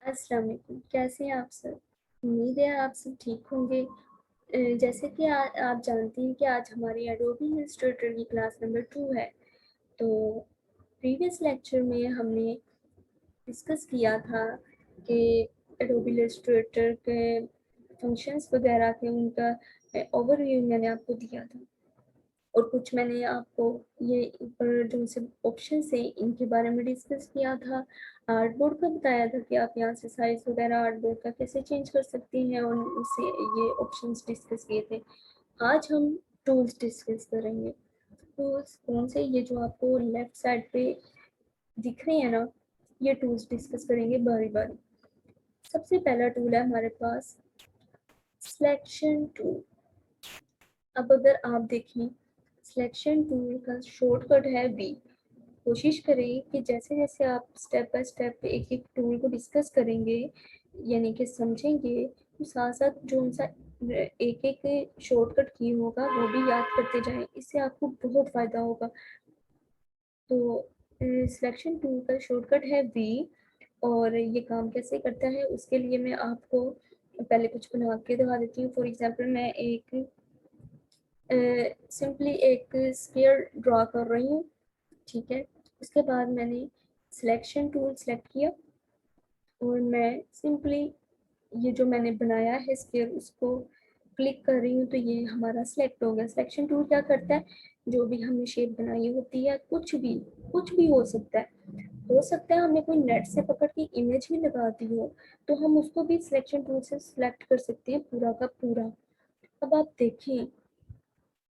अस्सलाम वालेकुम। कैसे हैं आप सब? उम्मीद है आप सब ठीक होंगे। जैसे कि आप जानती हैं कि आज हमारी एडोबी इलस्ट्रेटर की क्लास नंबर 2 है। तो प्रीवियस लेक्चर में हमने डिस्कस किया था कि एडोबी इलस्ट्रेटर के फंक्शंस वगैरह के उनका ओवरव्यू मैंने आपको दिया था। और कुछ मैंने आपको ये ऊपर जो से ऑप्शन है इनके बारे में डिस्कस किया था। आर्टबोर्ड का बताया था कि आप यहाँ से साइज वगैरह आर्टबोर्ड का कैसे चेंज कर सकती हैं और उससे ये ऑप्शंस डिस्कस किए थे। आज हम टूल्स डिस्कस करेंगे। टूल्स कौन से, ये जो आपको लेफ्ट साइड पे दिख रहे हैं ना, ये टूल्स डिस्कस करेंगे बारी बारी। सबसे पहला टूल है हमारे पास सिलेक्शन टूल। अब अगर आप देखें, सिलेक्शन टूल का शॉर्टकट है वी। कोशिश करें कि जैसे जैसे आप स्टेप बाय स्टेप एक एक टूल को डिस्कस करेंगे यानी कि समझेंगे, तो साथ साथ जो उनका एक एक शॉर्टकट की होगा वो भी याद करते जाएं। इससे आपको बहुत फ़ायदा होगा। तो सिलेक्शन टूल का शॉर्टकट है वी। और ये काम कैसे करता है उसके लिए मैं आपको पहले कुछ बना के दिखा देती हूँ। फॉर एग्जांपल मैं एक सिंपली एक स्फीयर ड्रा कर रही हूँ, ठीक है। उसके बाद मैंने सिलेक्शन टूल सेलेक्ट किया और मैं सिंपली ये जो मैंने बनाया है स्फीयर उसको क्लिक कर रही हूँ, तो ये हमारा सिलेक्ट हो गया। सिलेक्शन टूल क्या करता है, जो भी हमने शेप बनाई होती है, कुछ भी हो सकता है हमने कोई नेट से पकड़ के इमेज भी लगा दी हो, तो हम उसको भी सिलेक्शन टूल से सिलेक्ट कर सकते हैं पूरा का पूरा। अब आप देखें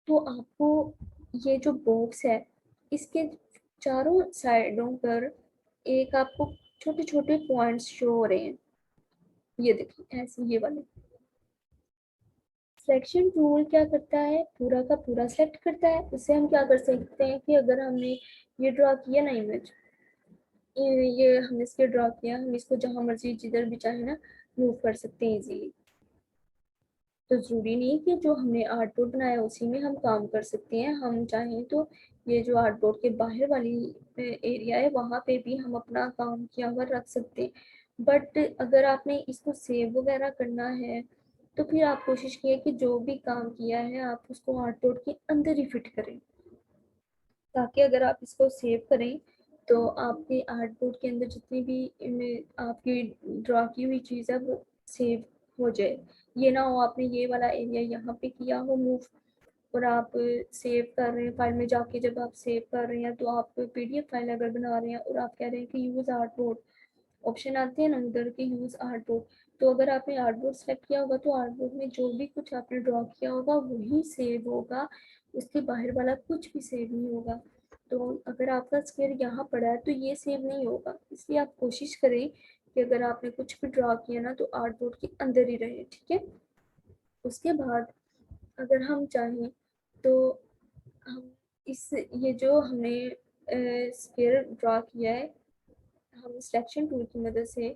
तो आपको ये जो बॉक्स है इसके चारों साइडों पर एक आपको छोटे छोटे पॉइंट्स शो हो रहे हैं। ये देखिए ऐसे ये वाले। सिलेक्शन टूल क्या करता है, पूरा का पूरा सेलेक्ट करता है। उससे हम क्या कर सकते हैं कि अगर हमने ये ड्रा किया ना इमेज, ये हमने इसके ड्रा किया, हम इसको जहां मर्जी जिधर भी चाहे ना मूव कर सकते हैं इजीली। तो ज़रूरी नहीं कि जो हमने आर्ट बोर्ड बनाया उसी में हम काम कर सकते हैं। हम चाहें तो ये जो आर्ट बोर्ड के बाहर वाली एरिया है वहाँ पे भी हम अपना काम किया हुआ रख सकते हैं। बट अगर आपने इसको सेव वगैरह करना है तो फिर आप कोशिश कीजिए कि जो भी काम किया है आप उसको आर्ट बोर्ड के अंदर ही फिट करें, ताकि अगर आप इसको सेव करें तो आपके आर्ट बोर्ड के अंदर जितनी भी आपकी ड्रॉ की हुई चीज़ है वो सेव हो जाए। ये ना हो आपने ये वाला एरिया यहाँ पे किया हो मूव और आप सेव कर रहे हैं फाइल में जाके, जब आप सेव कर रहे हैं तो आप पीडीएफ फाइल अगर बना रहे हैं और आप कह रहे हैं कि यूज़ आर्ट बोर्ड ऑप्शन आते हैं ना उधर के यूज़ आर्ट बोर्ड, तो अगर आपने आर्ट बोर्ड सेलेक्ट किया होगा तो आर्ट बोर्ड में जो भी कुछ आपने ड्रॉ किया होगा वही सेव होगा, उसके बाहर वाला कुछ भी सेव नहीं होगा। तो अगर आपका स्क्वायर यहाँ पड़ा है तो ये सेव नहीं होगा, इसलिए आप कोशिश करें कि अगर आपने कुछ भी ड्रॉ किया ना तो आर्ट बोर्ड के अंदर ही रहे, ठीक है। उसके बाद अगर हम चाहें तो हम इस ये जो हमने स्क्वायर ड्रॉ किया है हम सिलेक्शन टूल की मदद से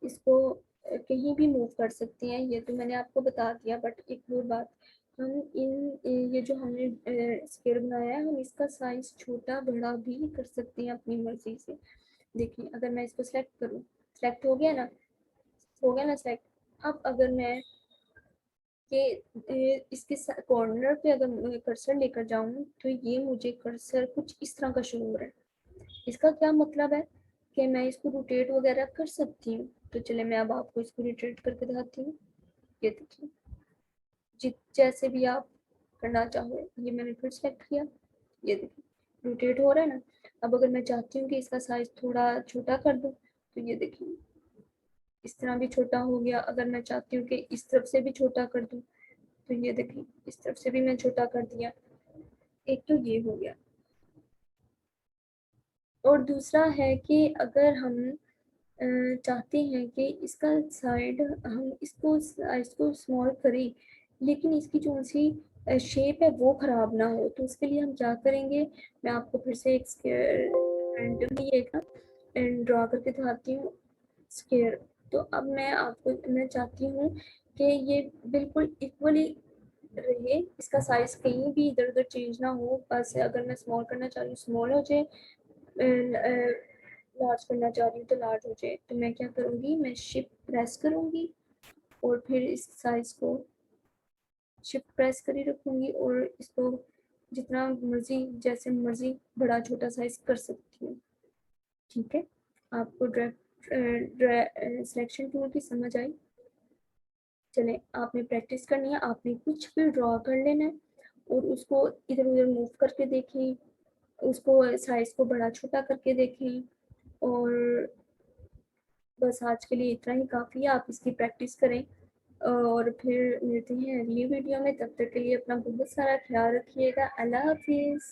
इसको कहीं भी मूव कर सकते हैं। ये तो मैंने आपको बता दिया, बट एक और बात, हम ये जो हमने स्क्वायर बनाया है हम इसका साइज छोटा बड़ा भी कर सकते हैं अपनी मर्जी से। देखिए अगर मैं इसको सेलेक्ट करूँ, सेलेक्ट हो गया ना सेलेक्ट। अब अगर मैं कि इसके कॉर्नर पे अगर मैं कर्सर लेकर जाऊं तो ये मुझे कर्सर कुछ इस तरह का शो हो रहा है। इसका क्या मतलब है कि मैं इसको रोटेट वगैरह कर सकती हूँ। तो चले मैं अब आपको इसको रोटेट करके दिखाती हूँ। ये देखिए जित जैसे भी आप करना चाहो, ये मैंने फिर सेलेक्ट किया, ये देखिए रोटेट हो रहा है ना। अब अगर मैं चाहती हूँ कि इसका साइज थोड़ा छोटा कर दूँ तो ये देखिए इस तरह भी छोटा हो गया। अगर मैं चाहती हूँ कि इस तरफ से भी छोटा कर दूँ तो ये देखिए इस तरफ से भी मैं छोटा कर दिया। एक तो ये हो गया, और दूसरा है कि अगर हम चाहते हैं कि इसका साइड हम इसको साइज को स्मॉल करें लेकिन इसकी जो सी शेप है वो ख़राब ना हो, तो उसके लिए हम क्या करेंगे, मैं आपको फिर से एक रैंडमली एक ना ड्रा करके दिखाती हूँ स्क्वायर। तो अब मैं चाहती हूँ कि ये बिल्कुल इक्वली रहे, इसका साइज कहीं भी इधर उधर चेंज ना हो। बस अगर मैं स्मॉल करना चाह रही हूँ स्मॉल हो जाए, लार्ज करना चाह रही हूँ तो लार्ज हो जाए, तो मैं क्या करूँगी, मैं शिफ्ट प्रेस करूँगी और फिर इस साइज़ को शिफ्ट प्रेस कर ही रखूँगी और इसको जितना मर्जी जैसे मर्जी बड़ा छोटा साइज कर सकती हूँ। ठीक है, आपको सिलेक्शन टूल की समझ आई। चलें, आपने प्रैक्टिस करनी है, आपने कुछ भी ड्रॉ कर लेना है और उसको इधर उधर मूव करके देखें, उसको साइज को बड़ा छोटा करके देखें। और बस आज के लिए इतना ही काफ़ी है, आप इसकी प्रैक्टिस करें और फिर मिलते हैं अगली वीडियो में। तब तक के लिए अपना बहुत सारा ख्याल रखिएगा। अल्लाह हाफिज़।